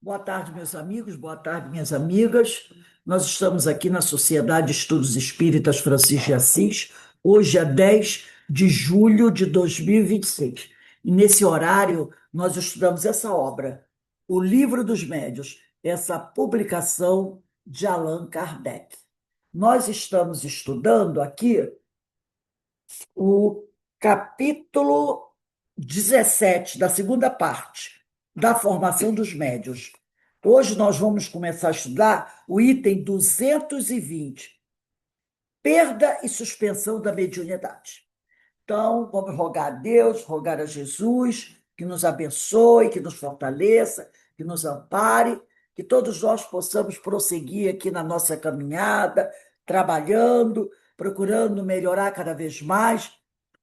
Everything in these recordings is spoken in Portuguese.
Boa tarde, meus amigos, boa tarde, minhas amigas. Nós estamos aqui na Sociedade de Estudos Espíritas Francisco de Assis. Hoje é 10 de julho de 2026. E nesse horário, nós estudamos essa obra, O Livro dos Médiuns, essa publicação de Allan Kardec. Nós estamos estudando aqui o capítulo 17 da segunda parte, da formação dos médiuns. Hoje nós vamos começar a estudar o item 220, perda e suspensão da mediunidade. Então, vamos rogar a Deus, rogar a Jesus, que nos abençoe, que nos fortaleça, que nos ampare, que todos nós possamos prosseguir aqui na nossa caminhada, trabalhando, procurando melhorar cada vez mais,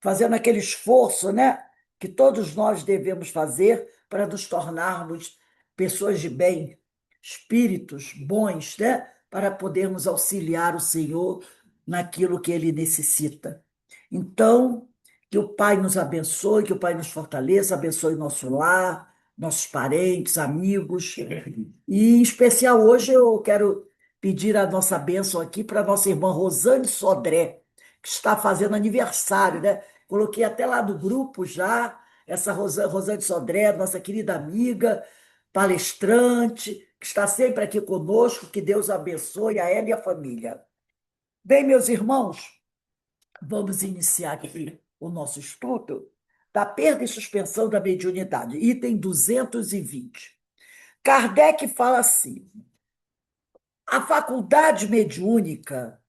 fazendo aquele esforço, né, que todos nós devemos fazer para nos tornarmos pessoas de bem, espíritos bons, né, para podermos auxiliar o Senhor naquilo que ele necessita. Então, que o Pai nos abençoe, que o Pai nos fortaleça, abençoe nosso lar, nossos parentes, amigos. E, em especial, hoje eu quero pedir a nossa bênção aqui para a nossa irmã Rosane Sodré, que está fazendo aniversário, né? Coloquei até lá no grupo já, essa Rosane Sodré, nossa querida amiga, palestrante, que está sempre aqui conosco. Que Deus abençoe a ela e a família. Bem, meus irmãos, vamos iniciar aqui o nosso estudo da perda e suspensão da mediunidade, item 220. Kardec fala assim: a faculdade mediúnica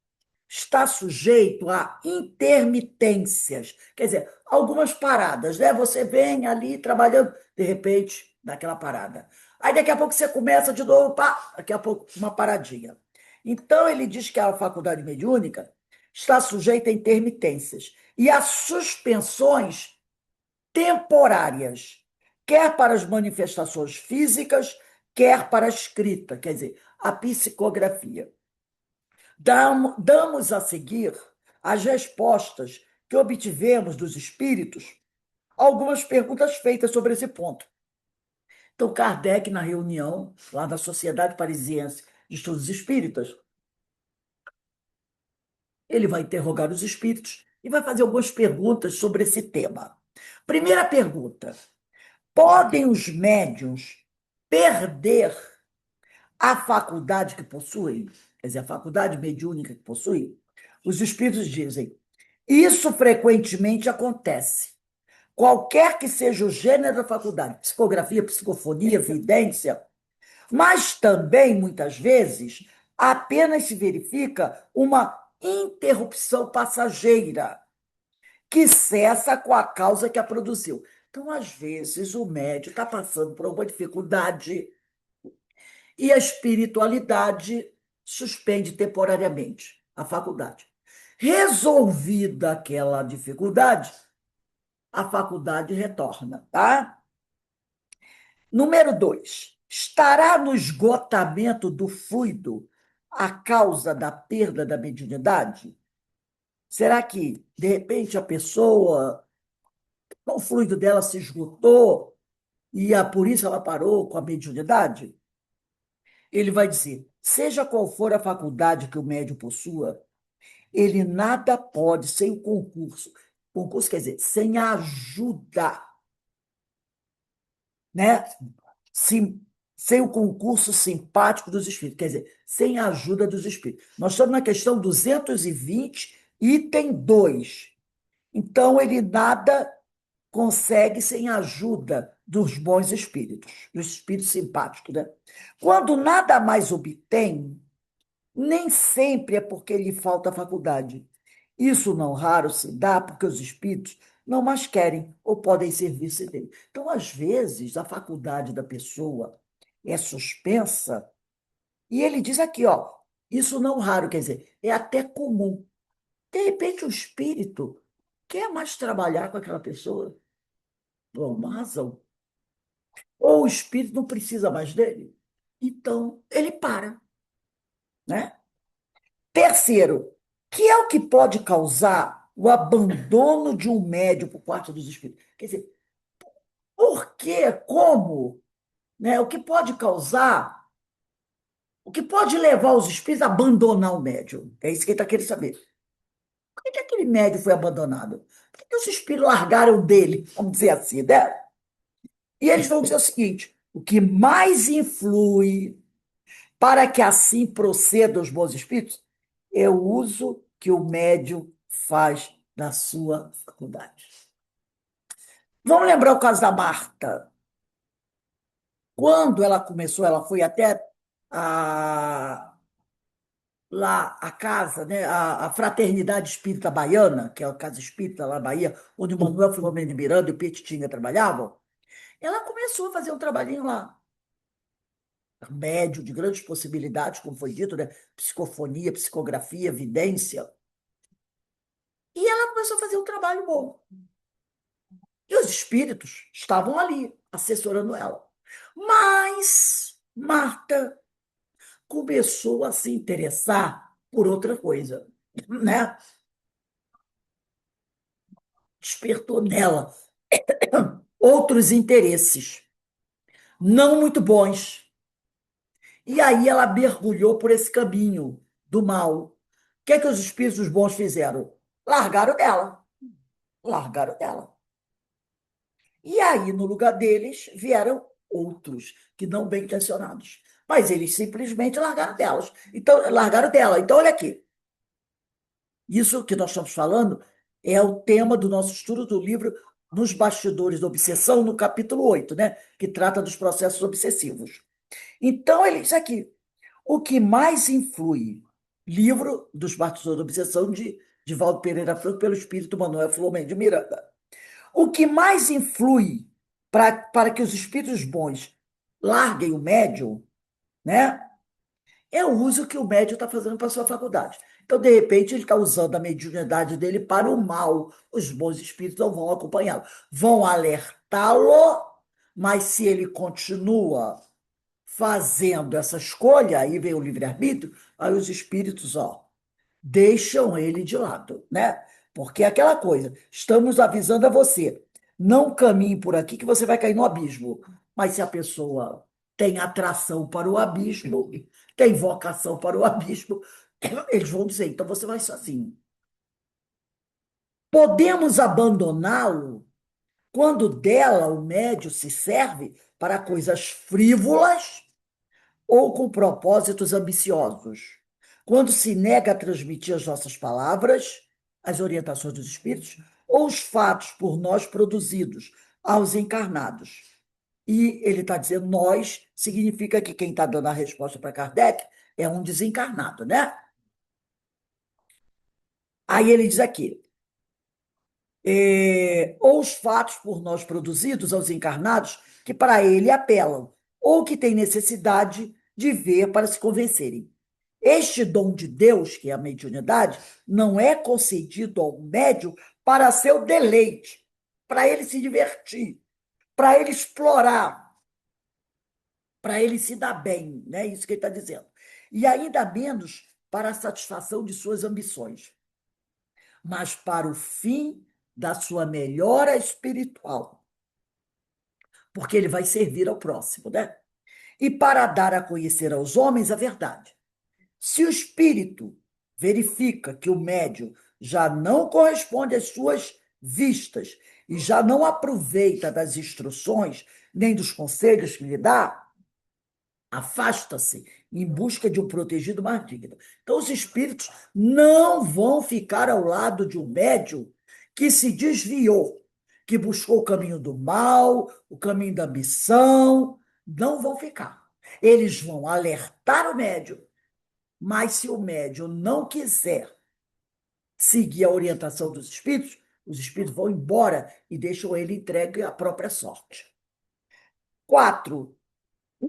está sujeito a intermitências, quer dizer, algumas paradas, né? Você vem ali trabalhando, de repente, dá aquela parada. Aí daqui a pouco você começa de novo, pá, daqui a pouco uma paradinha. Então ele diz que a faculdade mediúnica está sujeita a intermitências e a suspensões temporárias, quer para as manifestações físicas, quer para a escrita, quer dizer, a psicografia. Damos a seguir as respostas que obtivemos dos espíritos algumas perguntas feitas sobre esse ponto. Então, Kardec, na reunião lá da Sociedade Parisiense de Estudos Espíritas, ele vai interrogar os espíritos e vai fazer algumas perguntas sobre esse tema. Primeira pergunta: podem os médiuns perder a faculdade que possuem? Quer dizer, a faculdade mediúnica que possuem? Os espíritos dizem: isso frequentemente acontece. Qualquer que seja o gênero da faculdade, psicografia, psicofonia, vidência, mas também, muitas vezes, apenas se verifica uma interrupção passageira, que cessa com a causa que a produziu. Então, às vezes, o médium está passando por alguma dificuldade e a espiritualidade suspende temporariamente a faculdade. Resolvida aquela dificuldade, a faculdade retorna, tá? Número 2. Estará no esgotamento do fluido a causa da perda da mediunidade? Será que, de repente, a pessoa, o fluido dela se esgotou e por isso ela parou com a mediunidade? Ele vai dizer: seja qual for a faculdade que o médium possua, ele nada pode sem o concurso. Concurso quer dizer, sem a ajuda, né? Sim, sem o concurso simpático dos espíritos, quer dizer, sem a ajuda dos espíritos. Nós estamos na questão 220, item 2. Então, ele nada consegue sem a ajuda dos bons espíritos, dos espíritos simpáticos, né? Quando nada mais obtém, nem sempre é porque lhe falta faculdade. Isso não raro se dá porque os espíritos não mais querem ou podem servir-se dele. Então, às vezes, a faculdade da pessoa é suspensa e ele diz aqui, ó, isso não raro, quer dizer, é até comum. De repente, o espírito quer mais trabalhar com aquela pessoa, por alguma razão. Ou o espírito não precisa mais dele. Então, ele para, né? Terceiro, que é o que pode causar o abandono de um médium por parte dos espíritos? Quer dizer, por quê? Como? né? O que pode causar, o que pode levar os espíritos a abandonar o médium? É isso que ele está querendo saber. Por que aquele médium foi abandonado? Por que os espíritos largaram dele, vamos dizer assim, né? E eles vão dizer o seguinte: o que mais influi para que assim procedam os bons espíritos é o uso que o médium faz da sua faculdade. Vamos lembrar o caso da Marta. Quando ela começou, ela foi até a, lá a casa, né, a Fraternidade Espírita Baiana, que é a casa espírita lá na Bahia, onde o Manuel Filomeno de Miranda e o Petitinga trabalhavam. Ela começou a fazer um trabalhinho lá. Médio de grandes possibilidades, como foi dito, né? Psicofonia, psicografia, vidência. E ela começou a fazer um trabalho bom. E os espíritos estavam ali, assessorando ela. Mas Marta começou a se interessar por outra coisa, né? Despertou nela outros interesses, não muito bons. E aí ela mergulhou por esse caminho do mal. O que é que os espíritos bons fizeram? Largaram dela. Largaram dela. E aí, no lugar deles, vieram outros, que não bem intencionados. Mas eles simplesmente largaram delas. Então, largaram dela. Então, olha aqui. Isso que nós estamos falando é o tema do nosso estudo do livro Nos Bastidores da Obsessão, no capítulo 8, né? Que trata dos processos obsessivos. Então, ele diz aqui: o que mais influi, livro dos Bastidores da Obsessão, de Valdo Pereira Franco, pelo espírito Manuel Filomeno de Miranda. O que mais influi para que os espíritos bons larguem o médium, né? É o uso que o médium está fazendo para a sua faculdade. Então, de repente, ele está usando a mediunidade dele para o mal. Os bons espíritos não vão acompanhá-lo. Vão alertá-lo, mas se ele continua fazendo essa escolha, aí vem o livre-arbítrio, aí os espíritos, ó, deixam ele de lado, né? Porque é aquela coisa, estamos avisando a você, não caminhe por aqui que você vai cair no abismo. Mas se a pessoa tem atração para o abismo, tem vocação para o abismo, eles vão dizer, então você vai sozinho. Podemos abandoná-lo quando dela o médio se serve para coisas frívolas ou com propósitos ambiciosos. Quando se nega a transmitir as nossas palavras, as orientações dos espíritos, ou os fatos por nós produzidos aos encarnados. E ele está dizendo nós, significa que quem está dando a resposta para Kardec é um desencarnado, né? Aí ele diz aqui: ou os fatos por nós produzidos aos encarnados que para ele apelam, ou que têm necessidade de ver para se convencerem. Este dom de Deus, que é a mediunidade, não é concedido ao médium para seu deleite, para ele se divertir, para ele explorar, para ele se dar bem, né? Isso que ele está dizendo. E ainda menos para a satisfação de suas ambições, mas para o fim da sua melhora espiritual, porque ele vai servir ao próximo, né? E para dar a conhecer aos homens a verdade. Se o espírito verifica que o médium já não corresponde às suas vistas e já não aproveita das instruções nem dos conselhos que lhe dá, afasta-se em busca de um protegido mais digno. Então, os espíritos não vão ficar ao lado de um médium que se desviou, que buscou o caminho do mal, o caminho da ambição. Não vão ficar. Eles vão alertar o médium, mas se o médium não quiser seguir a orientação dos espíritos, os espíritos vão embora e deixam ele entregue à própria sorte. 4.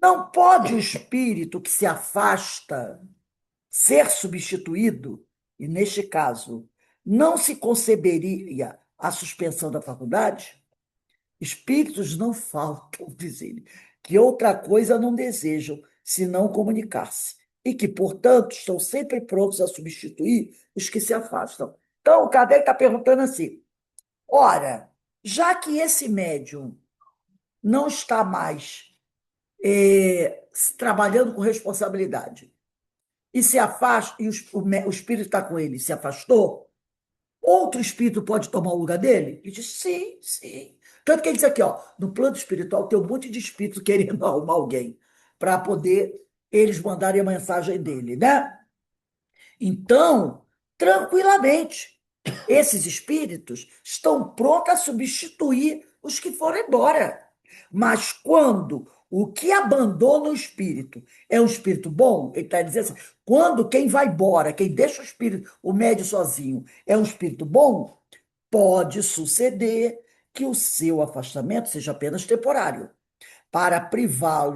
Não pode o espírito que se afasta ser substituído, e neste caso, não se conceberia a suspensão da faculdade? Espíritos não faltam, diz ele, que outra coisa não desejam, senão comunicar-se, e que, portanto, estão sempre prontos a substituir os que se afastam. Então, o Kardec está perguntando assim: ora, já que esse médium não está mais trabalhando com responsabilidade, e se afasta, e o espírito está com ele, se afastou, outro espírito pode tomar o lugar dele? Ele diz, sim, sim. Tanto que ele diz aqui, ó, no plano espiritual tem um monte de espírito querendo arrumar alguém para poder eles mandarem a mensagem dele, né? Então, tranquilamente, esses espíritos estão prontos a substituir os que foram embora. Mas quando o que abandona o espírito é um espírito bom, ele está dizendo assim, quando quem vai embora, quem deixa o espírito, o médio sozinho, é um espírito bom, pode suceder que o seu afastamento seja apenas temporário para privar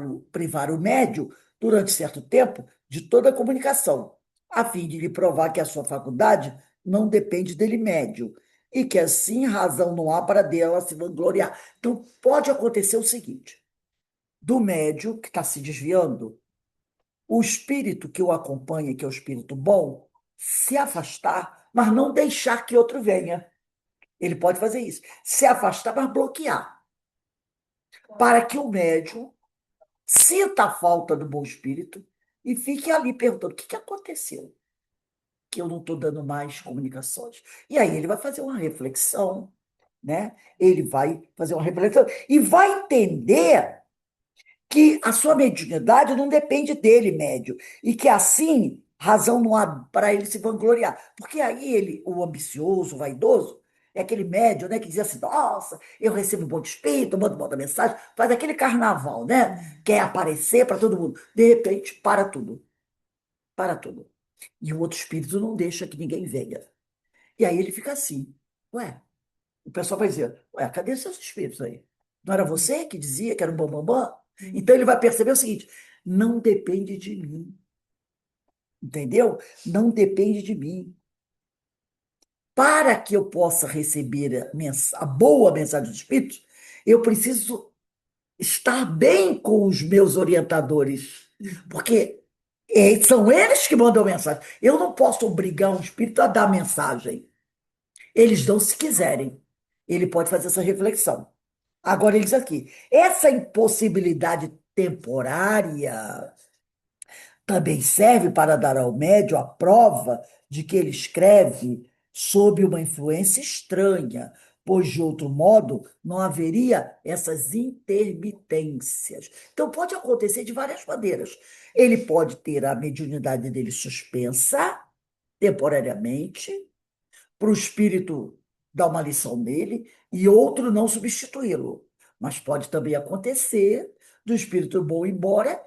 o médio, durante certo tempo, de toda a comunicação, a fim de lhe provar que a sua faculdade não depende dele médio, e que assim razão não há para dela se vangloriar. Então, pode acontecer o seguinte: do médio que está se desviando, o espírito que o acompanha, que é o espírito bom, se afastar, mas não deixar que outro venha. Ele pode fazer isso. Se afastar, mas bloquear. Para que o médium sinta a falta do bom espírito e fique ali perguntando: o que aconteceu? Que eu não estou dando mais comunicações. E aí ele vai fazer uma reflexão, né? Ele vai fazer uma reflexão e vai entender que a sua mediunidade não depende dele, médio, e que assim razão não há para ele se vangloriar. Porque aí ele, o ambicioso, o vaidoso, é aquele médio, né, que diz assim: nossa, eu recebo um bom de espírito, mando boa mensagem, faz aquele carnaval, né? Quer aparecer para todo mundo. De repente, para tudo. Para tudo. E o outro espírito não deixa que ninguém venha. E aí ele fica assim: ué, o pessoal vai dizer: ué, cadê seus espíritos aí? Não era você que dizia que era um bambambam? Então ele vai perceber o seguinte: não depende de mim, entendeu? Não depende de mim. Para que eu possa receber a boa mensagem dos espíritos, eu preciso estar bem com os meus orientadores, porque são eles que mandam mensagem. Eu não posso obrigar um espírito a dar mensagem. Eles dão se quiserem. Ele pode fazer essa reflexão. Agora, ele diz aqui: essa impossibilidade temporária também serve para dar ao médio a prova de que ele escreve sob uma influência estranha, pois de outro modo não haveria essas intermitências. Então, pode acontecer de várias maneiras. Ele pode ter a mediunidade dele suspensa temporariamente, para o espírito dar uma lição nele e outro não substituí-lo. Mas pode também acontecer do espírito bom ir embora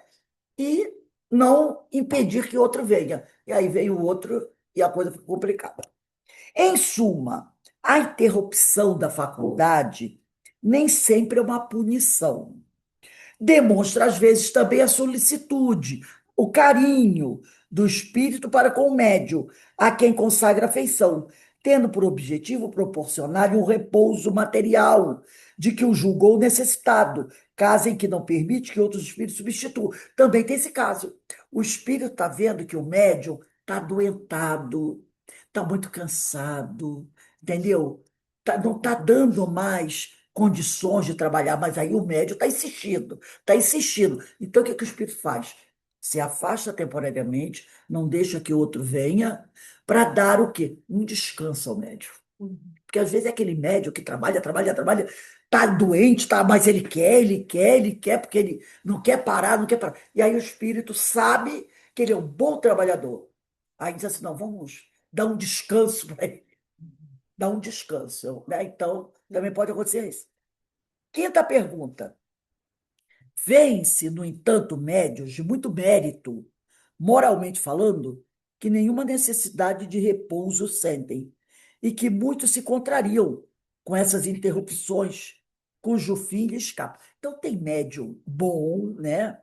e não impedir que outro venha. E aí vem o outro e a coisa fica complicada. Em suma, a interrupção da faculdade nem sempre é uma punição. Demonstra, às vezes, também a solicitude, o carinho do espírito para com o médio, a quem consagra afeição, tendo por objetivo proporcionar um repouso material de que o julgou necessitado, caso em que não permite que outros espíritos substituam. Também tem esse caso. O espírito está vendo que o médium está adoentado, está muito cansado, entendeu? Não está dando mais condições de trabalhar, mas aí o médium está insistindo, está insistindo. Então, o que o espírito faz? Se afasta temporariamente, não deixa que outro venha, para dar o quê? Um descanso ao médium. Porque às vezes é aquele médium que trabalha, trabalha, trabalha, está doente, tá, mas ele quer, ele quer, ele quer, porque ele não quer parar, não quer parar. E aí o espírito sabe que ele é um bom trabalhador. Aí diz assim: não, vamos dar um descanso para ele, dar um descanso, né? Então, também pode acontecer isso. Quinta pergunta. Vêem-se, no entanto, médios de muito mérito, moralmente falando, que nenhuma necessidade de repouso sentem e que muitos se contrariam com essas interrupções, cujo fim lhe escapa. Então, tem médio bom, né?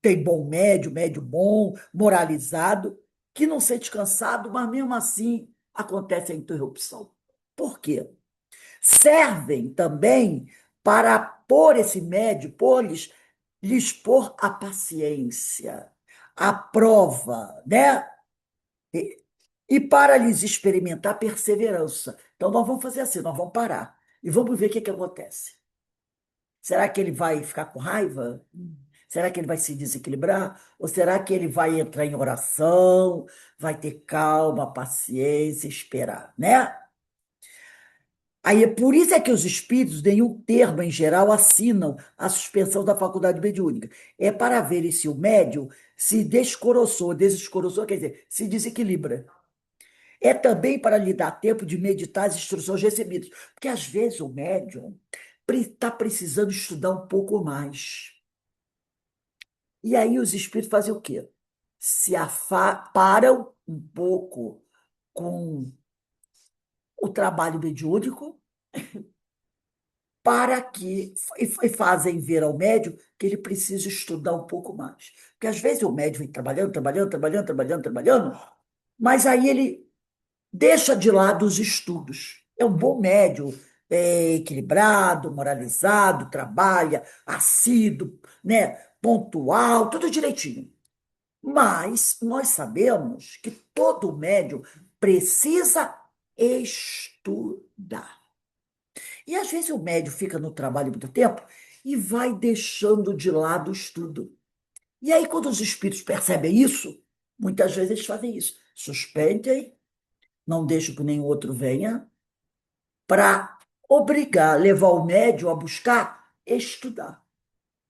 Tem bom médio, médio bom, moralizado, que não sente cansado, mas mesmo assim acontece a interrupção. Por quê? Servem também para pôr esse médio, lhes pôr a paciência, a prova, né? E para lhes experimentar perseverança. Então, nós vamos fazer assim: nós vamos parar e vamos ver o que acontece. Será que ele vai ficar com raiva? Será que ele vai se desequilibrar? Ou será que ele vai entrar em oração, vai ter calma, paciência, esperar, né? Aí, por isso é que os espíritos, nenhum termo em geral, assinam a suspensão da faculdade mediúnica. É para ver se o médium se descoroçou, desescoroçou, quer dizer, se desequilibra. É também para lhe dar tempo de meditar as instruções recebidas, porque às vezes o médium está precisando estudar um pouco mais. E aí os espíritos fazem o quê? Param um pouco com o trabalho mediúnico para que e fazem ver ao médium que ele precisa estudar um pouco mais. Porque às vezes o médium vem trabalhando, trabalhando, trabalhando, trabalhando, trabalhando, mas aí ele deixa de lado os estudos. É um bom médium, é equilibrado, moralizado, trabalha, assíduo, né, pontual, tudo direitinho. Mas nós sabemos que todo médium precisa estudar. E às vezes o médium fica no trabalho muito tempo e vai deixando de lado o estudo. E aí, quando os espíritos percebem isso, muitas vezes eles fazem isso. Suspendem, não deixam que nenhum outro venha, para obrigar, levar o médium a buscar estudar,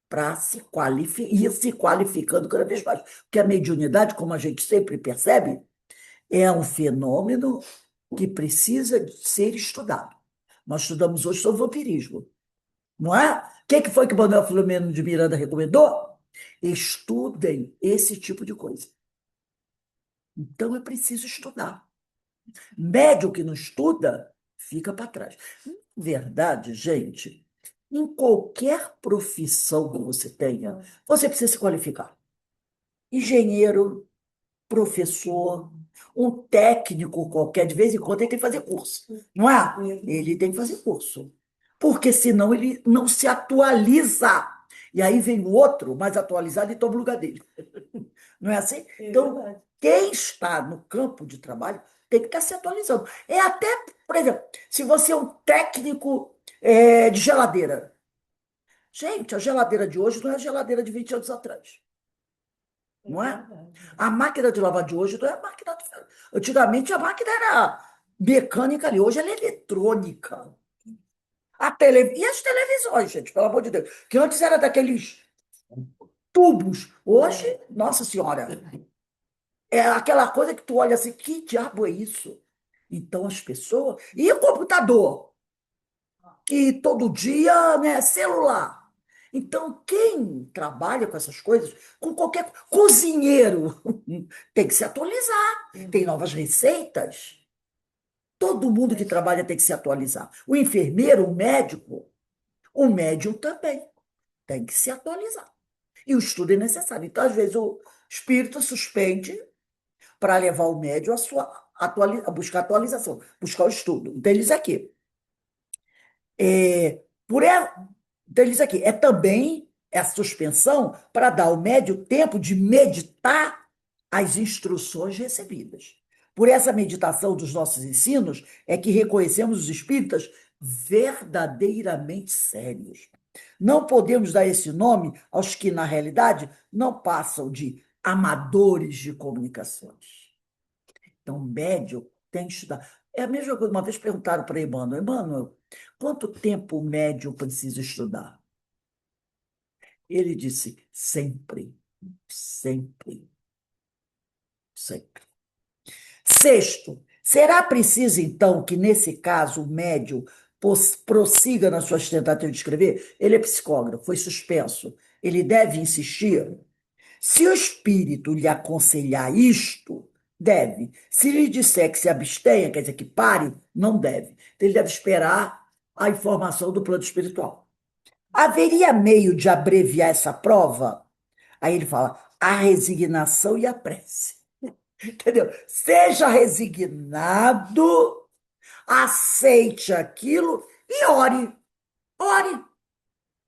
para ir se qualificando cada vez mais. Porque a mediunidade, como a gente sempre percebe, é um fenômeno que precisa ser estudado. Nós estudamos hoje sobre vampirismo, não é? O que foi que o Manuel Filomeno de Miranda recomendou? Estudem esse tipo de coisa. Então é preciso estudar. Médium que não estuda, fica para trás. Verdade, gente, em qualquer profissão que você tenha, você precisa se qualificar. Engenheiro, professor, um técnico qualquer, de vez em quando ele tem que fazer curso, não é? Ele tem que fazer curso, porque senão ele não se atualiza. E aí vem o outro mais atualizado e toma o lugar dele. Não é assim? Então, quem está no campo de trabalho tem que estar se atualizando. É até, por exemplo, se você é um técnico de geladeira. Gente, a geladeira de hoje não é a geladeira de 20 anos atrás. Não é? A máquina de lavar de hoje não é a máquina de... Antigamente a máquina era mecânica ali, hoje ela é eletrônica. E as televisões, gente, pelo amor de Deus. Que antes era daqueles tubos. Hoje, nossa senhora, é aquela coisa que tu olha assim, que diabo é isso? Então as pessoas. E o computador? E todo dia, né, celular. Então, quem trabalha com essas coisas, com qualquer cozinheiro, tem que se atualizar, tem novas receitas. Todo mundo que trabalha tem que se atualizar. O enfermeiro, o médium também tem que se atualizar. E o estudo é necessário. Então, às vezes, o espírito suspende para levar o médium a buscar atualização, buscar o estudo. Então, ele diz aqui. É, por e- então, ele diz aqui, é também a suspensão para dar ao médium tempo de meditar as instruções recebidas. Por essa meditação dos nossos ensinos é que reconhecemos os espíritas verdadeiramente sérios. Não podemos dar esse nome aos que, na realidade, não passam de amadores de comunicações. Então, o médium tem que estudar. É a mesma coisa, uma vez perguntaram para Emmanuel, Emmanuel, quanto tempo o médium precisa estudar? Ele disse, sempre, sempre, sempre. Sexto, será preciso, então, que, nesse caso, o médium prossiga nas suas tentativas de escrever? Ele é psicógrafo, foi suspenso. Ele deve insistir? Se o espírito lhe aconselhar isto, deve. Se lhe disser que se abstenha, quer dizer que pare, não deve. Então, ele deve esperar a informação do plano espiritual. Haveria meio de abreviar essa prova? Aí ele fala, a resignação e a prece. Entendeu? Seja resignado, aceite aquilo e ore. Ore.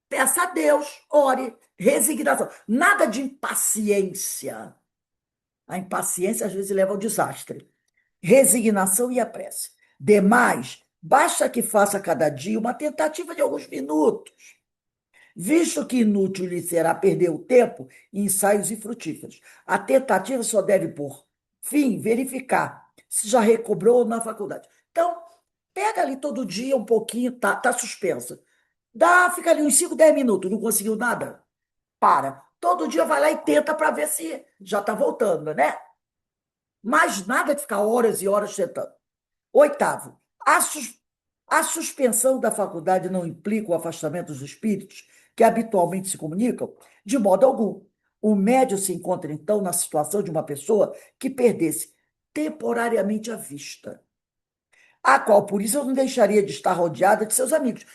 Peça a Deus, ore. Resignação. Nada de impaciência. A impaciência às vezes leva ao desastre. Resignação e a prece. Demais, basta que faça cada dia uma tentativa de alguns minutos. Visto que inútil lhe será perder o tempo em ensaios infrutíferos. A tentativa só deve, por fim, verificar se já recobrou na faculdade. Então, pega ali todo dia um pouquinho, tá suspensa. Fica ali uns 5, 10 minutos, não conseguiu nada? Para. Todo dia vai lá e tenta para ver se já está voltando, né? Mais nada de ficar horas e horas tentando. Oitavo, a suspensão da faculdade não implica o afastamento dos espíritos que habitualmente se comunicam? De modo algum. O médium se encontra, então, na situação de uma pessoa que perdesse temporariamente a vista, a qual, por isso, eu não deixaria de estar rodeada de seus amigos.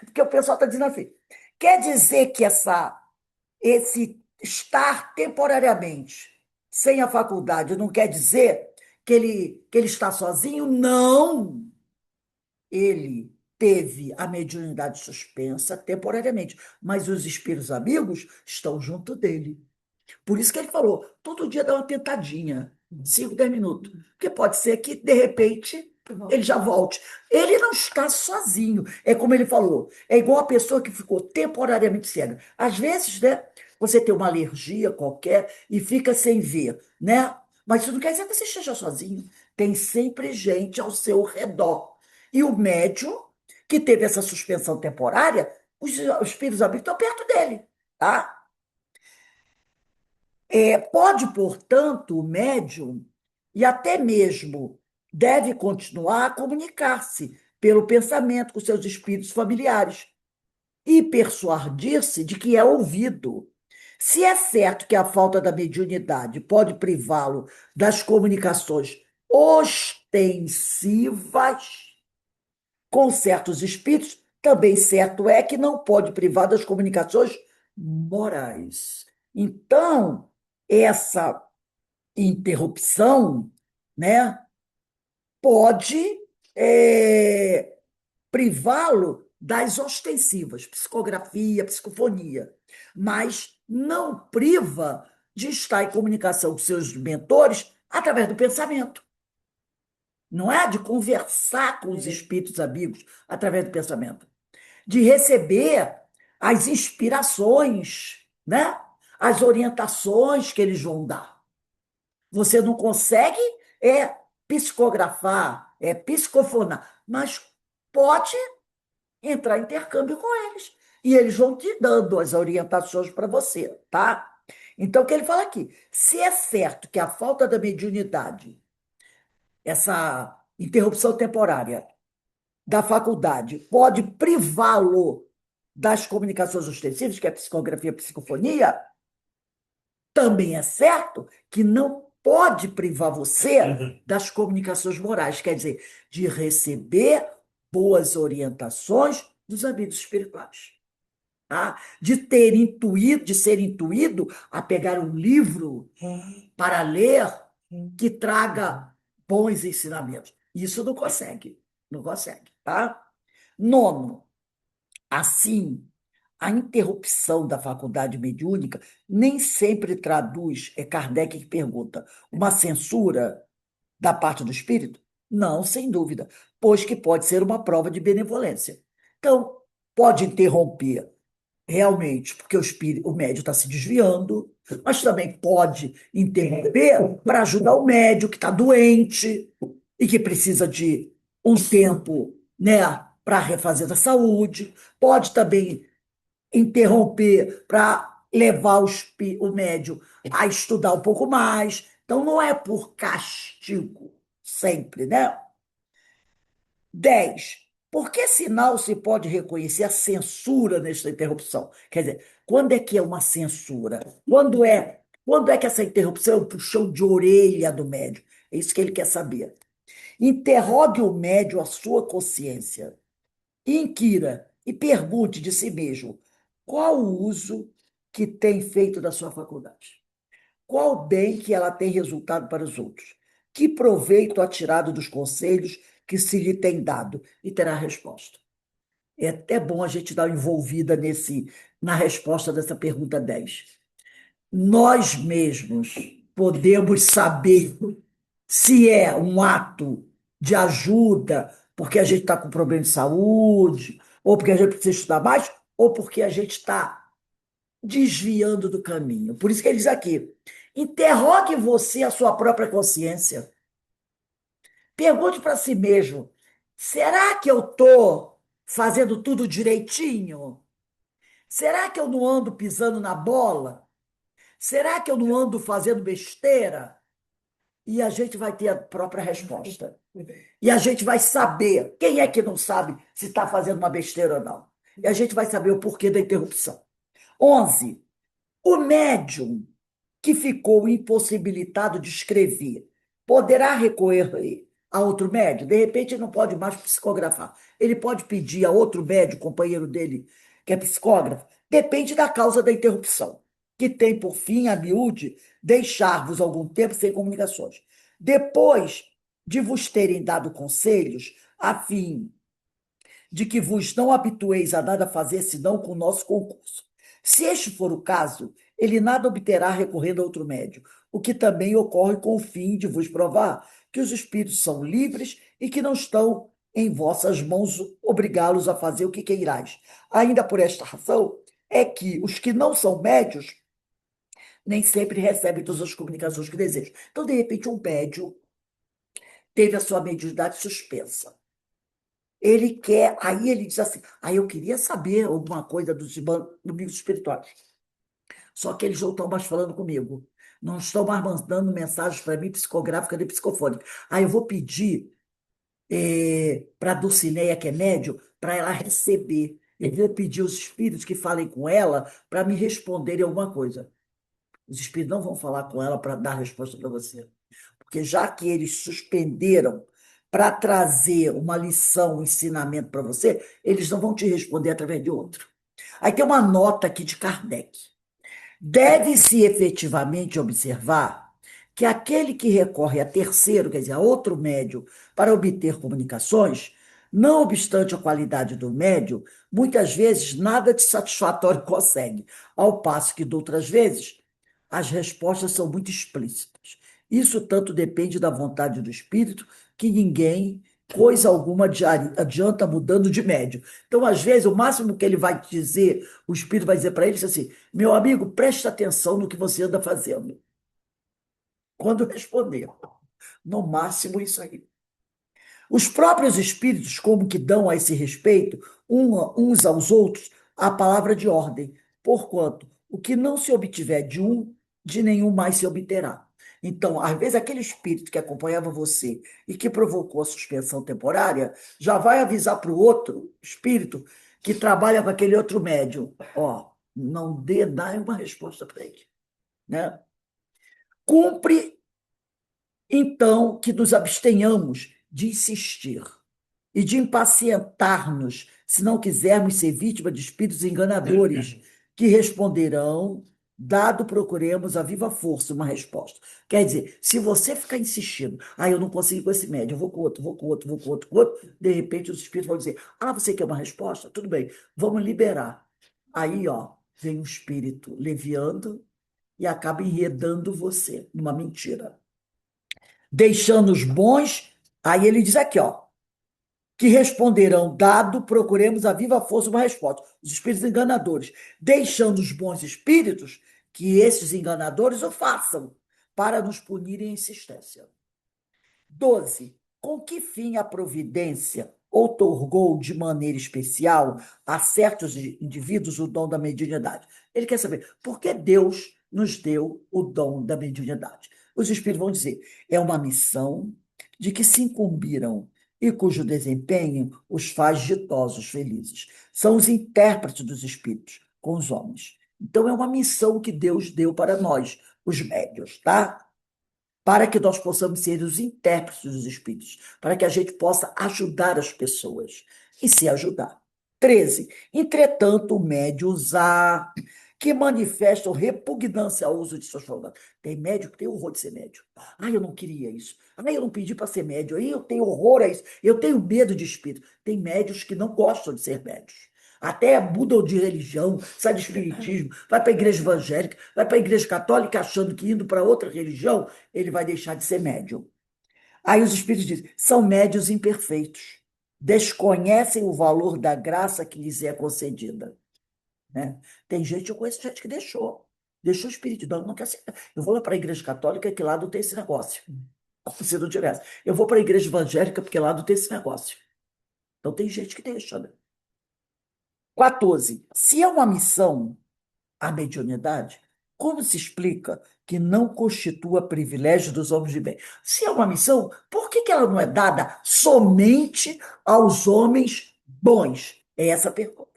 Porque o pessoal está dizendo assim, quer dizer que esse estar temporariamente sem a faculdade não quer dizer que ele está sozinho? Não! Ele teve a mediunidade suspensa temporariamente, mas os espíritos amigos estão junto dele. Por isso que ele falou, todo dia dá uma tentadinha, 5, 10 minutos, porque pode ser que, de repente, ele já volte. Ele não está sozinho, é como ele falou, é igual a pessoa que ficou temporariamente cega. Às vezes, né, você tem uma alergia qualquer e fica sem ver, né? Mas isso não quer dizer que você esteja sozinho. Tem sempre gente ao seu redor. E o médium, que teve essa suspensão temporária, os espíritos amigos estão perto dele, tá? Pode, portanto, o médium, e até mesmo deve continuar a comunicar-se pelo pensamento com seus espíritos familiares e persuadir-se de que é ouvido. Se é certo que a falta da mediunidade pode privá-lo das comunicações ostensivas com certos espíritos, também certo é que não pode privar das comunicações morais. Então, essa interrupção, né, pode é, privá-lo das ostensivas, psicografia, psicofonia, mas não priva de estar em comunicação com seus mentores através do pensamento. Não é de conversar com os espíritos amigos através do pensamento, de receber as inspirações, né? As orientações que eles vão dar. Você não consegue psicografar, psicofonar, mas pode entrar em intercâmbio com eles. E eles vão te dando as orientações para você, tá? Então, o que ele fala aqui? Se é certo que a falta da mediunidade, essa interrupção temporária da faculdade, pode privá-lo das comunicações ostensivas, que é a psicografia, a psicofonia, também é certo que não pode privar você das comunicações morais, quer dizer, de receber boas orientações dos amigos espirituais, tá? De ser intuído a pegar um livro para ler que traga bons ensinamentos. Isso não consegue, não consegue, tá? Nono, assim, a interrupção da faculdade mediúnica nem sempre traduz, é Kardec que pergunta, uma censura da parte do espírito? Não, sem dúvida, pois que pode ser uma prova de benevolência. Então, pode interromper realmente, porque o médio está se desviando, mas também pode interromper para ajudar o médio que está doente e que precisa de um tempo, né, para refazer a saúde. Pode também interromper para levar o médio a estudar um pouco mais. Então, não é por castigo, sempre, né? 10. Por que sinal se pode reconhecer a censura nesta interrupção? Quer dizer, quando é que é uma censura? Quando é que essa interrupção é um puxão de orelha do médium? É isso que ele quer saber. Interrogue o médium a sua consciência. Inquira e pergunte de si mesmo qual o uso que tem feito da sua faculdade. Qual bem que ela tem resultado para os outros? Que proveito há tirado dos conselhos que se lhe tem dado? E terá a resposta. É até bom a gente dar uma envolvida na resposta dessa pergunta 10. Nós mesmos podemos saber se é um ato de ajuda, porque a gente está com problema de saúde, ou porque a gente precisa estudar mais, ou porque a gente está desviando do caminho. Por isso que ele diz aqui: interrogue você a sua própria consciência. Pergunte para si mesmo: será que eu estou fazendo tudo direitinho? Será que eu não ando pisando na bola? Será que eu não ando fazendo besteira? E a gente vai ter a própria resposta. E a gente vai saber quem é que não sabe se está fazendo uma besteira ou não. E a gente vai saber o porquê da interrupção. 11. O médium que ficou impossibilitado de escrever poderá recorrer a outro médium? De repente, ele não pode mais psicografar. Ele pode pedir a outro médium, companheiro dele, que é psicógrafo? Depende da causa da interrupção, que tem por fim, a miúde, deixar-vos algum tempo sem comunicações. Depois de vos terem dado conselhos, a fim de que vos não habitueis a nada fazer senão com o nosso concurso. Se este for o caso, ele nada obterá recorrendo a outro médio, o que também ocorre com o fim de vos provar que os espíritos são livres e que não estão em vossas mãos obrigá-los a fazer o que queirais. Ainda por esta razão, é que os que não são médios nem sempre recebem todas as comunicações que desejam. Então, de repente, um médio teve a sua mediunidade suspensa. Ele quer, aí ele diz assim, aí eu queria saber alguma coisa dos amigos espirituais. Só que eles não estão mais falando comigo. Não estão mais mandando mensagens para mim, psicográfica nem psicofônica. Aí eu vou pedir para a Dulcineia, que é médium, para ela receber. Eu vou pedir aos espíritos que falem com ela para me responderem alguma coisa. Os espíritos não vão falar com ela para dar resposta para você. Porque já que eles suspenderam para trazer uma lição, um ensinamento para você, eles não vão te responder através de outro. Aí tem uma nota aqui de Kardec. Deve-se efetivamente observar que aquele que recorre a terceiro, quer dizer, a outro médium, para obter comunicações, não obstante a qualidade do médium, muitas vezes nada de satisfatório consegue, ao passo que, de outras vezes, as respostas são muito explícitas. Isso tanto depende da vontade do espírito, que ninguém, coisa alguma, adianta mudando de médium. Então, às vezes, o máximo que ele vai dizer, o espírito vai dizer para ele assim: meu amigo, preste atenção no que você anda fazendo. Quando responder, no máximo isso aí. Os próprios espíritos, como que dão a esse respeito, uns aos outros, a palavra de ordem, porquanto o que não se obtiver de um, de nenhum mais se obterá. Então, às vezes, aquele espírito que acompanhava você e que provocou a suspensão temporária, já vai avisar para o outro espírito que trabalha com aquele outro médium: ó, não dá uma resposta para ele, né? Cumpre, então, que nos abstenhamos de insistir e de impacientar-nos, se não quisermos ser vítima de espíritos enganadores, que responderão, dado procuremos a viva força uma resposta. Quer dizer, se você ficar insistindo, eu não consigo com esse médium, eu vou com outro, vou com outro, vou com outro, vou com outro, de repente os espíritos vão dizer: você quer uma resposta? Tudo bem, vamos liberar. Aí, ó, vem o espírito leviando e acaba enredando você numa mentira. Deixando os bons, aí ele diz aqui, ó, que responderão, dado, procuremos a viva força uma resposta. Os espíritos enganadores, deixando os bons espíritos que esses enganadores o façam, para nos punirem em insistência. 12. Com que fim a providência outorgou de maneira especial a certos indivíduos o dom da mediunidade? Ele quer saber por que Deus nos deu o dom da mediunidade. Os espíritos vão dizer: é uma missão de que se incumbiram e cujo desempenho os faz ditosos, felizes. São os intérpretes dos espíritos com os homens. Então, é uma missão que Deus deu para nós, os médios, tá? Para que nós possamos ser os intérpretes dos espíritos, para que a gente possa ajudar as pessoas e se ajudar. 13. Entretanto, médios há que manifestam repugnância ao uso de suas faculdades. Tem médio que tem horror de ser médio. Eu não queria isso. Eu não pedi para ser médio. Eu tenho horror a isso. Eu tenho medo de espírito. Tem médios que não gostam de ser médios. Até mudam de religião, sai do espiritismo, vai para a igreja evangélica, vai para a igreja católica achando que indo para outra religião ele vai deixar de ser médium. Aí os espíritos dizem: são médios imperfeitos, desconhecem o valor da graça que lhes é concedida. né? Tem gente, eu conheço gente que deixou o espírito, não quer ser. Eu vou lá para a igreja católica, que lá não tem esse negócio, como se não tivesse. Eu vou para a igreja evangélica, porque lá não tem esse negócio. Então tem gente que deixa, né? 14. Se é uma missão, a mediunidade, como se explica que não constitua privilégio dos homens de bem? Se é uma missão, por que que ela não é dada somente aos homens bons? É essa a pergunta.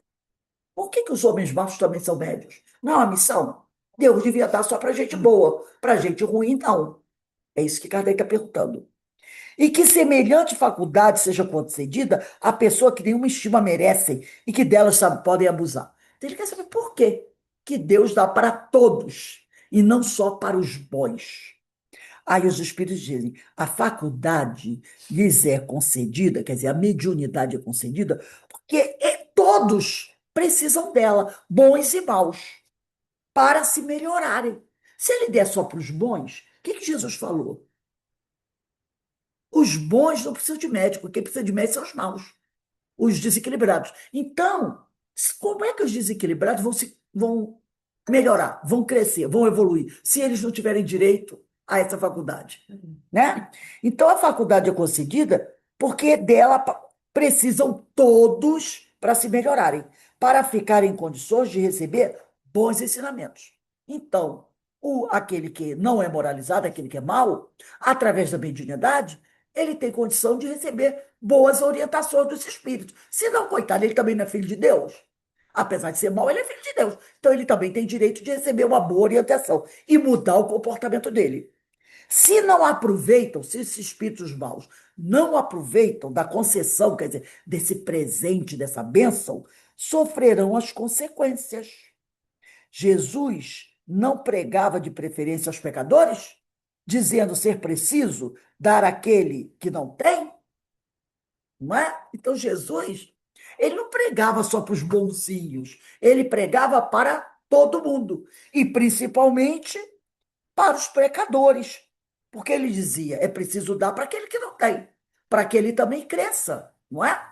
Por que que os homens maus também são médios? Não é uma missão? Deus devia dar só para gente boa, para gente ruim, não. É isso que Kardec está perguntando. E que semelhante faculdade seja concedida à pessoa que nenhuma estima merecem e que delas podem abusar. Então ele quer saber por quê que Deus dá para todos e não só para os bons. Aí os espíritos dizem, a faculdade lhes é concedida, quer dizer, a mediunidade é concedida, porque todos precisam dela, bons e maus, para se melhorarem. Se ele der só para os bons, o que que Jesus falou? Os bons não precisam de médico, quem precisa de médico são os maus, os desequilibrados. Então, como é que os desequilibrados vão melhorar, vão crescer, vão evoluir, se eles não tiverem direito a essa faculdade, né? Então, a faculdade é concedida porque dela precisam todos para se melhorarem, para ficarem em condições de receber bons ensinamentos. Então, aquele que não é moralizado, aquele que é mau, através da mediunidade, ele tem condição de receber boas orientações dos espíritos. Se não, coitado, ele também não é filho de Deus. Apesar de ser mau, ele é filho de Deus. Então, ele também tem direito de receber uma boa orientação e mudar o comportamento dele. Se não aproveitam, se esses espíritos maus não aproveitam da concessão, quer dizer, desse presente, dessa bênção, sofrerão as consequências. Jesus não pregava de preferência aos pecadores, dizendo ser preciso dar àquele que não tem, não é? Então Jesus, ele não pregava só para os bonzinhos, ele pregava para todo mundo, e principalmente para os pecadores, porque ele dizia, é preciso dar para aquele que não tem, para que ele também cresça, não é?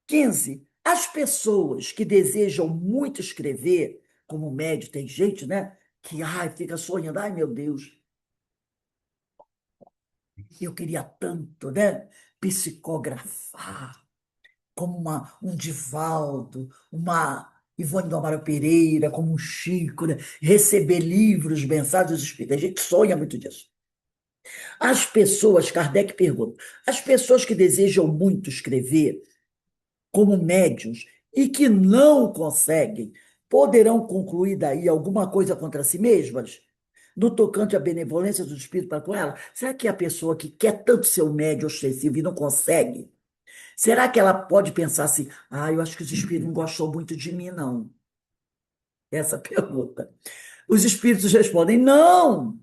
15. As pessoas que desejam muito escrever, como médio, tem gente, né? Que fica sonhando, ai meu Deus, eu queria tanto, né? Psicografar, como um Divaldo, uma Ivone do Amaral Pereira, como um Chico, né? Receber livros, mensagens dos espíritos. A gente sonha muito disso. As pessoas, Kardec pergunta, as pessoas que desejam muito escrever, como médiuns, e que não conseguem, poderão concluir daí alguma coisa contra si mesmas? No tocante à benevolência do espírito para com ela? Será que a pessoa que quer tanto ser um médium ostensivo e não consegue, será que ela pode pensar assim, eu acho que os espíritos não gostou muito de mim, não? Essa pergunta. Os espíritos respondem, não,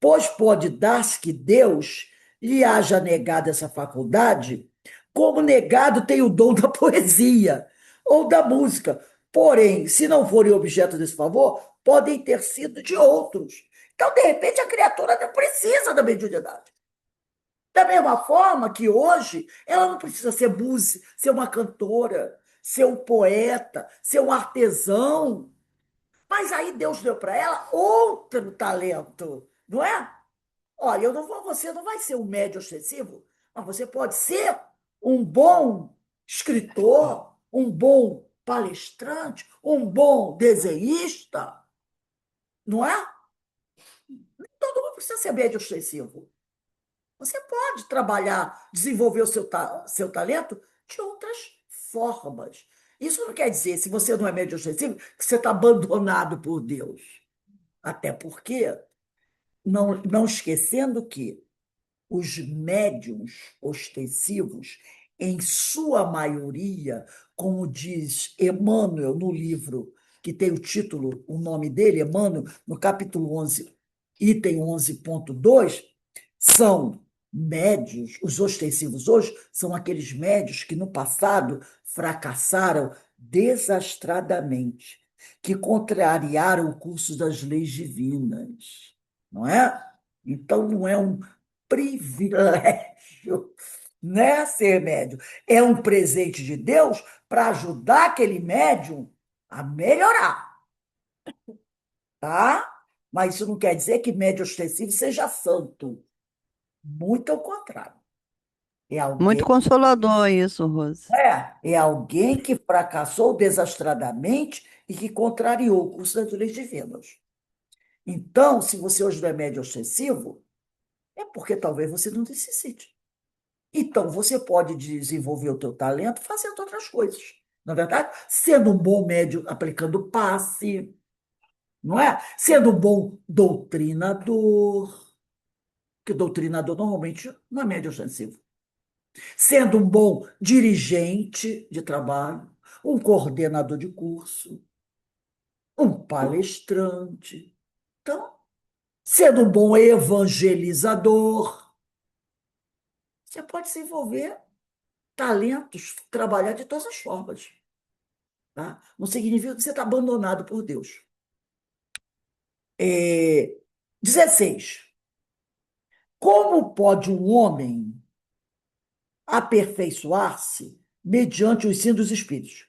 pois pode dar-se que Deus lhe haja negado essa faculdade, como negado tem o dom da poesia ou da música. Porém, se não forem objeto desse favor, podem ter sido de outros. Então, de repente, a criatura não precisa da mediunidade. Da mesma forma que hoje, ela não precisa ser música, ser uma cantora, ser um poeta, ser um artesão. Mas aí Deus deu para ela outro talento, não é? Olha, você não vai ser um médio ostensivo, mas você pode ser um bom escritor, um bom palestrante, um bom desenhista, não é? Todo mundo precisa ser médio ostensivo. Você pode trabalhar, desenvolver o seu talento de outras formas. Isso não quer dizer, se você não é médio ostensivo, que você está abandonado por Deus. Até porque, não esquecendo que os médiuns ostensivos, em sua maioria, como diz Emmanuel no livro, que tem o título, o nome dele, Emmanuel, no capítulo 11, item 11.2, são médios, os ostensivos hoje são aqueles médios que no passado fracassaram desastradamente, que contrariaram o curso das leis divinas, não é? Então, não é um privilégio, né, ser médium. É um presente de Deus para ajudar aquele médium a melhorar, tá? Mas isso não quer dizer que médio ostensivo seja santo. Muito ao contrário. É Muito alguém, consolador isso, Rose. é alguém que fracassou desastradamente e que contrariou o curso das leis divinas. Então, se você hoje não é médio ostensivo, é porque talvez você não necessite. Então, você pode desenvolver o teu talento fazendo outras coisas. Na verdade, sendo um bom médio aplicando passe, não é? Sendo um bom doutrinador, que doutrinador normalmente não é médio ostensivo. Sendo um bom dirigente de trabalho, um coordenador de curso, um palestrante. Então, sendo um bom evangelizador, você pode se envolver talentos, trabalhar de todas as formas. Tá? Não significa que você está abandonado por Deus. 16. Como pode um homem aperfeiçoar-se mediante o ensino dos Espíritos?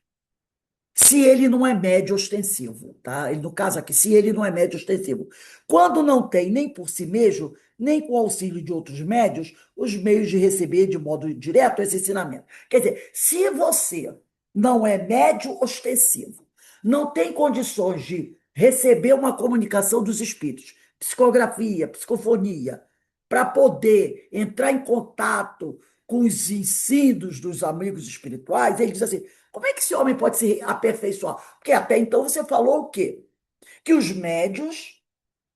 Se ele não é médio ostensivo, tá? No caso aqui, se ele não é médio ostensivo. Quando não tem nem por si mesmo, nem com auxílio de outros médios, os meios de receber de modo direto esse ensinamento. Quer dizer, se você não é médio ostensivo, não tem condições de receber uma comunicação dos espíritos, psicografia, psicofonia, para poder entrar em contato com os ensinos dos amigos espirituais, ele diz assim: como é que esse homem pode se aperfeiçoar? Porque até então você falou o quê? Que os médios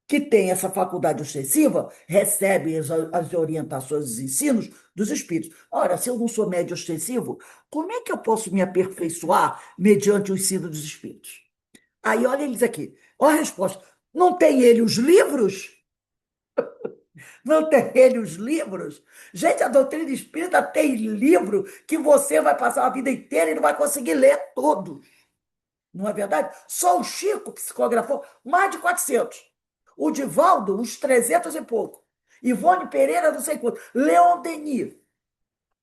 que têm essa faculdade ostensiva recebem as orientações, os ensinos dos espíritos. Ora, se eu não sou médio ostensivo, como é que eu posso me aperfeiçoar mediante o ensino dos espíritos? Aí olha eles aqui, olha a resposta. Não tem ele os livros? Não tem ele os livros? Gente, a doutrina espírita tem livro que você vai passar a vida inteira e não vai conseguir ler todos. Não é verdade? Só o Chico psicografou mais de 400. O Divaldo, uns 300 e pouco. Ivone Pereira, não sei quanto. Leon Denis.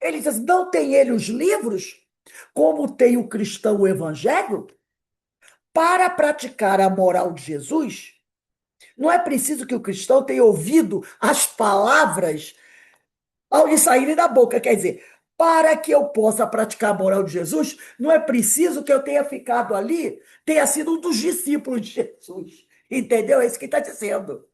Ele diz assim, não tem ele os livros, como tem o cristão o evangelho, para praticar a moral de Jesus. Não é preciso que o cristão tenha ouvido as palavras ao lhe saírem da boca. Quer dizer, para que eu possa praticar a moral de Jesus, não é preciso que eu tenha ficado ali, tenha sido um dos discípulos de Jesus. Entendeu? É isso que está dizendo.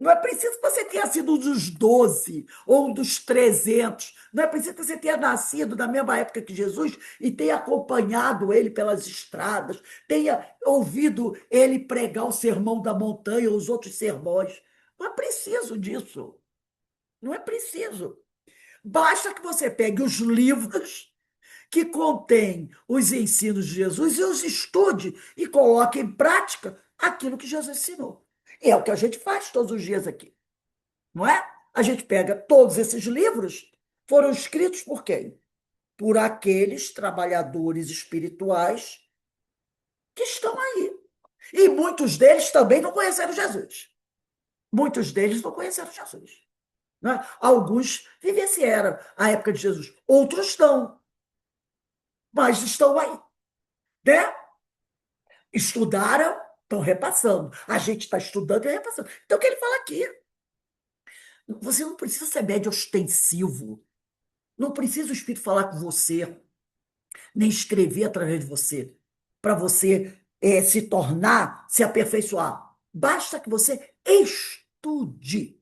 Não é preciso que você tenha sido um dos 12 ou um dos 300. Não é preciso que você tenha nascido na mesma época que Jesus e tenha acompanhado ele pelas estradas, tenha ouvido ele pregar o sermão da montanha ou os outros sermões. Não é preciso disso. Não é preciso. Basta que você pegue os livros que contêm os ensinos de Jesus e os estude e coloque em prática aquilo que Jesus ensinou. E é o que a gente faz todos os dias aqui, não é? A gente pega todos esses livros, foram escritos por quem? Por aqueles trabalhadores espirituais que estão aí. E muitos deles também não conheceram Jesus. Muitos deles não conheceram Jesus. Não é? Alguns vivenciaram a época de Jesus, outros não, mas estão aí, né? Estudaram, estão repassando. A gente está estudando e repassando. Então, o que ele fala aqui? Você não precisa ser médio ostensivo. Não precisa o Espírito falar com você, nem escrever através de você, para você se tornar, se aperfeiçoar. Basta que você estude.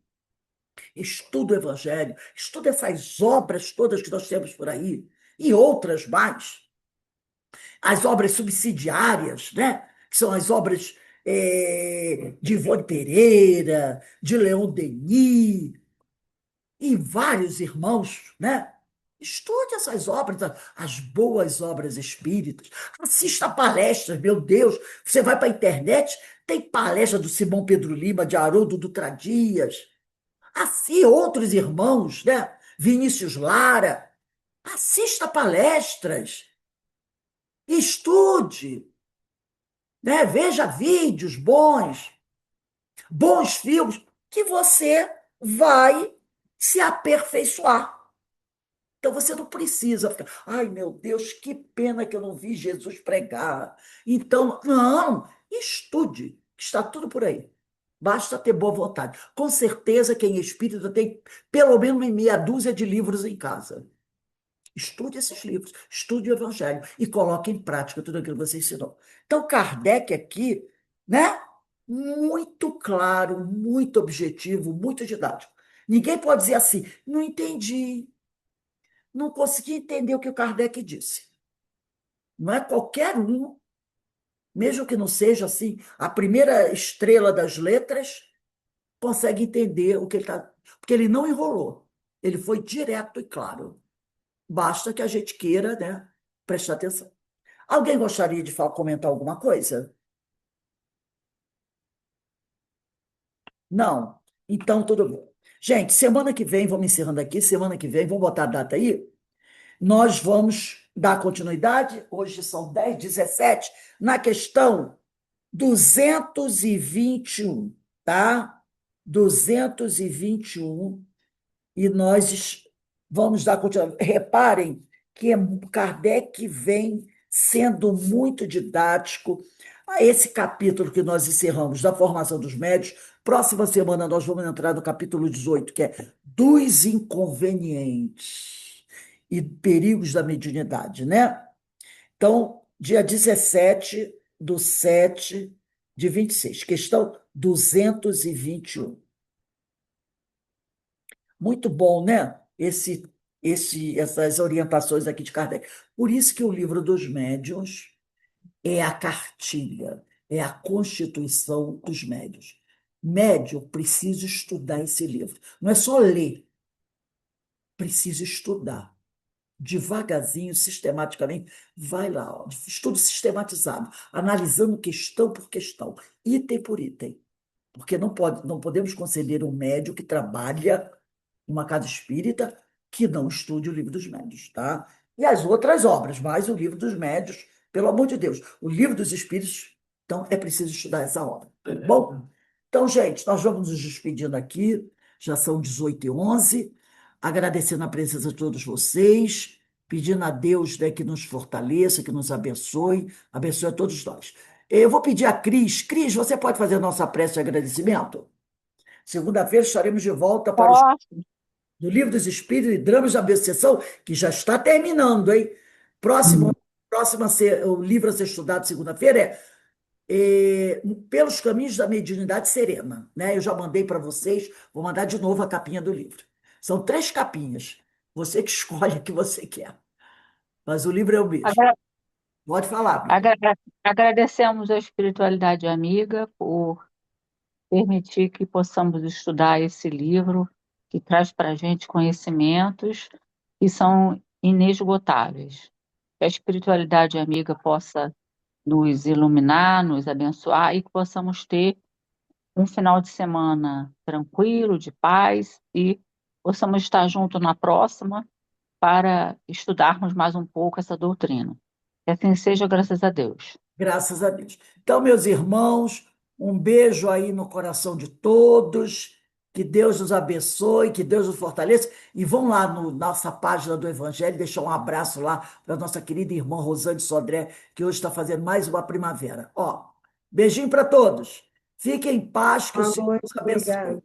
Estude o Evangelho, estude essas obras todas que nós temos por aí, e outras mais. As obras subsidiárias, né? Que são as obras de Ivone Pereira, de Leon Denis, e vários irmãos, né? Estude essas obras, as boas obras espíritas. Assista palestras, meu Deus. Você vai para a internet, tem palestra do Simão Pedro Lima, de Haroldo Dutra Dias. Assim, outros irmãos, né? Vinícius Lara. Assista palestras, estude, né? Veja vídeos bons, bons filmes, que você vai se aperfeiçoar. Então você não precisa ficar, ai meu Deus, que pena que eu não vi Jesus pregar. Então, não, estude, está tudo por aí. Basta ter boa vontade. Com certeza, quem é espírita tem pelo menos meia dúzia de livros em casa. Estude esses livros, estude o Evangelho e coloque em prática tudo aquilo que você ensinou. Então, Kardec aqui, né? Muito claro, muito objetivo, muito didático. Ninguém pode dizer assim, não entendi, não consegui entender o que o Kardec disse. Não é qualquer um, mesmo que não seja assim, a primeira estrela das letras, consegue entender o que ele está. Porque ele não enrolou, ele foi direto e claro. Basta que a gente queira, né, prestar atenção. Alguém gostaria de comentar alguma coisa? Não? Então, tudo bem. Gente, semana que vem, vamos encerrando aqui, semana que vem, vamos botar a data aí? Nós vamos dar continuidade, hoje são 10h17, na questão 221, tá? 221, e nós vamos dar continuidade. Reparem que Kardec vem sendo muito didático. A esse capítulo que nós encerramos da formação dos médios, próxima semana nós vamos entrar no capítulo 18, que é dos inconvenientes e perigos da mediunidade, né? Então, dia 17/7/26, questão 221. Muito bom, né? Essas orientações aqui de Kardec. Por isso que o livro dos médiuns é a cartilha, é a constituição dos médiuns. Médium precisa estudar esse livro. Não é só ler, precisa estudar. Devagarzinho, sistematicamente, vai lá, ó, estudo sistematizado, analisando questão por questão, item por item. Porque não podemos conceder um médium que trabalha uma casa espírita que não estude o livro dos médios, tá? E as outras obras, mas o livro dos médios, pelo amor de Deus, o livro dos espíritos, então é preciso estudar essa obra. Tá bom? Então, gente, nós vamos nos despedindo aqui, já são 18h11, agradecendo a presença de todos vocês, pedindo a Deus, né, que nos fortaleça, que nos abençoe, abençoe a todos nós. Eu vou pedir a Cris. Cris, você pode fazer a nossa prece de agradecimento? Segunda-feira estaremos de volta para o Posso? do Livro dos Espíritos e Dramas da Obsessão, que já está terminando, hein? Próximo, o livro a ser estudado segunda-feira Pelos Caminhos da Mediunidade Serena, né? Eu já mandei para vocês, vou mandar de novo a capinha do livro. São 3 capinhas. Você que escolhe a que você quer. Mas o livro é o mesmo. Agra- Pode falar, amiga. agra- Agradecemos a espiritualidade amiga por permitir que possamos estudar esse livro que traz para a gente conhecimentos que são inesgotáveis. Que a espiritualidade amiga possa nos iluminar, nos abençoar e que possamos ter um final de semana tranquilo, de paz e possamos estar junto na próxima para estudarmos mais um pouco essa doutrina. Que assim seja, graças a Deus. Graças a Deus. Então, meus irmãos, um beijo aí no coração de todos. Que Deus nos abençoe, que Deus nos fortaleça. E vão lá na nossa página do Evangelho, deixar um abraço lá para a nossa querida irmã Rosane Sodré, que hoje está fazendo mais uma primavera. Ó, beijinho para todos. Fiquem em paz, que o Boa Senhor noite, nos abençoe. obrigada.